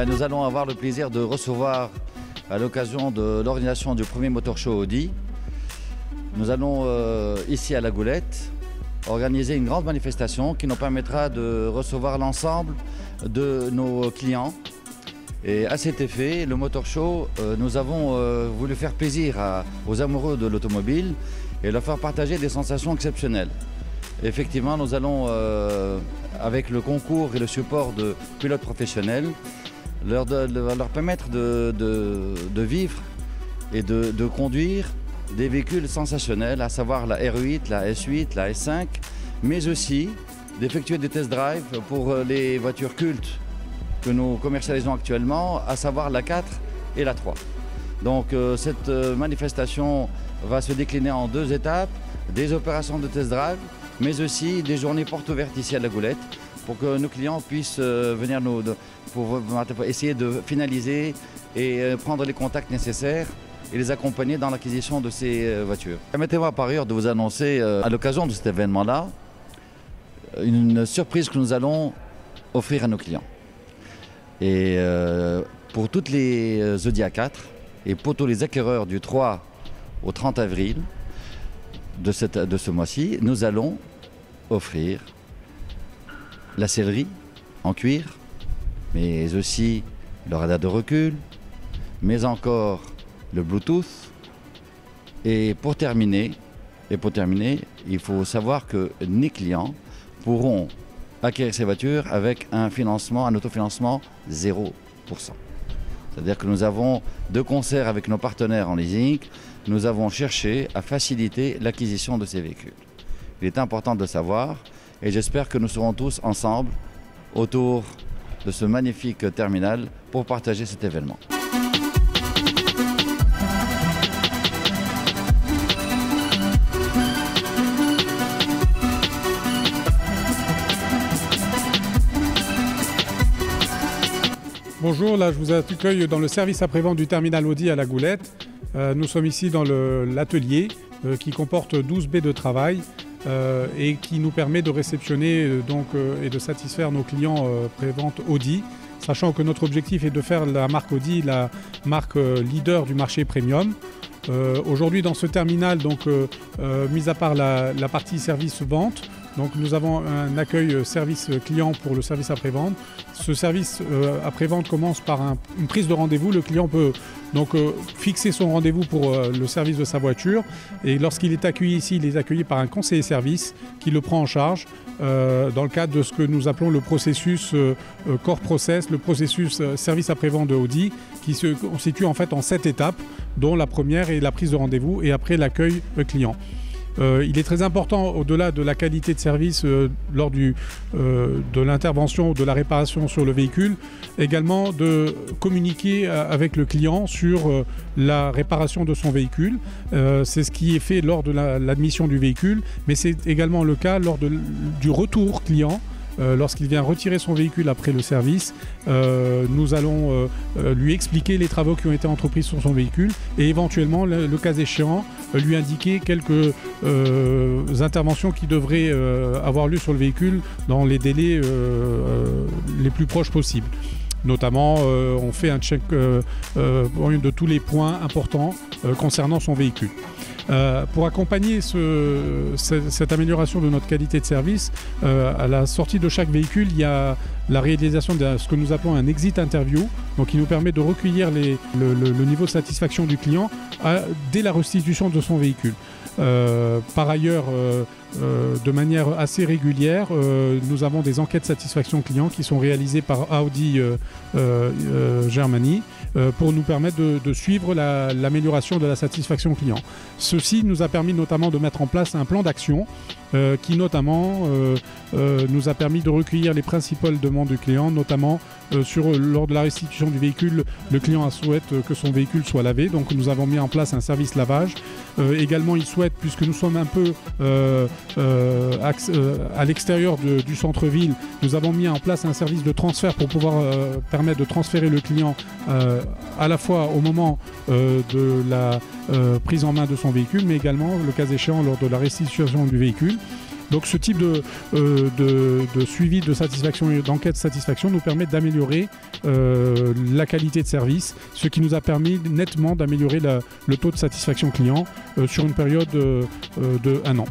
Nous allons avoir le plaisir de recevoir, à l'occasion de l'organisation du premier Motor Show Audi, nous allons ici à La Goulette organiser une grande manifestation qui nous permettra de recevoir l'ensemble de nos clients. Et à cet effet, le Motor Show, nous avons voulu faire plaisir aux amoureux de l'automobile et leur faire partager des sensations exceptionnelles. Effectivement, nous allons, avec le concours et le support de pilotes professionnels, leur permettre de vivre et de conduire des véhicules sensationnels, à savoir la R8, la S8, la S5, mais aussi d'effectuer des test drive pour les voitures cultes que nous commercialisons actuellement, à savoir la 4 et la 3. Donc cette manifestation va se décliner en deux étapes, des opérations de test drive, mais aussi des journées portes ouvertes ici à La Goulette, pour que nos clients puissent venir pour essayer de finaliser et prendre les contacts nécessaires et les accompagner dans l'acquisition de ces voitures. Permettez-moi par ailleurs de vous annoncer à l'occasion de cet événement-là une surprise que nous allons offrir à nos clients. Et pour toutes les Audi A4 et pour tous les acquéreurs du 3 au 30 avril de ce mois-ci, nous allons offrir la sellerie en cuir, mais aussi le radar de recul, mais encore le Bluetooth. Et pour terminer, il faut savoir que les clients pourront acquérir ces voitures avec un autofinancement 0%. C'est-à-dire que nous avons, de concert avec nos partenaires en leasing, nous avons cherché à faciliter l'acquisition de ces véhicules. Il est important de le savoir et j'espère que nous serons tous ensemble autour de ce magnifique terminal pour partager cet événement. Bonjour, là je vous accueille dans le service après-vente du terminal Audi à La Goulette. Nous sommes ici dans l'atelier qui comporte 12 baies de travail et qui nous permet de réceptionner et de satisfaire nos clients pré-vente Audi, sachant que notre objectif est de faire la marque Audi la marque leader du marché premium. Aujourd'hui dans ce terminal, mis à part la partie service vente, nous avons un accueil service client pour le service après-vente. Ce service après-vente commence par une prise de rendez-vous. Le client peut fixer son rendez-vous pour le service de sa voiture. Et lorsqu'il est accueilli ici, il est accueilli par un conseiller service qui le prend en charge dans le cadre de ce que nous appelons le processus Core Process, le processus service après-vente de Audi, qui se constitue en fait en 7 étapes, dont la première est la prise de rendez-vous et après l'accueil client. Il est très important, au-delà de la qualité de service lors de l'intervention ou de la réparation sur le véhicule, également de communiquer avec le client sur la réparation de son véhicule. C'est ce qui est fait lors de l'admission du véhicule, mais c'est également le cas lors du retour client. Lorsqu'il vient retirer son véhicule après le service, nous allons lui expliquer les travaux qui ont été entrepris sur son véhicule et éventuellement, le cas échéant, lui indiquer quelques interventions qui devraient avoir lieu sur le véhicule dans les délais les plus proches possibles. Notamment, on fait un check de tous les points importants concernant son véhicule. Pour accompagner cette amélioration de notre qualité de service, à la sortie de chaque véhicule, il y a la réalisation de ce que nous appelons un exit interview, qui nous permet de recueillir le niveau de satisfaction du client dès la restitution de son véhicule. Par ailleurs, de manière assez régulière, nous avons des enquêtes de satisfaction client qui sont réalisées par Audi Germany pour nous permettre de suivre l'amélioration de la satisfaction client. Ceci nous a permis notamment de mettre en place un plan d'action qui notamment nous a permis de recueillir les principales demandes du client, notamment lors de la restitution du véhicule, le client souhaite que son véhicule soit lavé, donc nous avons mis en place un service lavage. Également, il souhaite, puisque nous sommes un peu à l'extérieur du centre-ville, nous avons mis en place un service de transfert pour pouvoir permettre de transférer le client à la fois au moment de la prise en main de son véhicule, mais également, le cas échéant, lors de la restitution du véhicule. Donc ce type de suivi de satisfaction et d'enquête de satisfaction nous permet d'améliorer la qualité de service, ce qui nous a permis nettement d'améliorer le taux de satisfaction client sur une période de 1 an.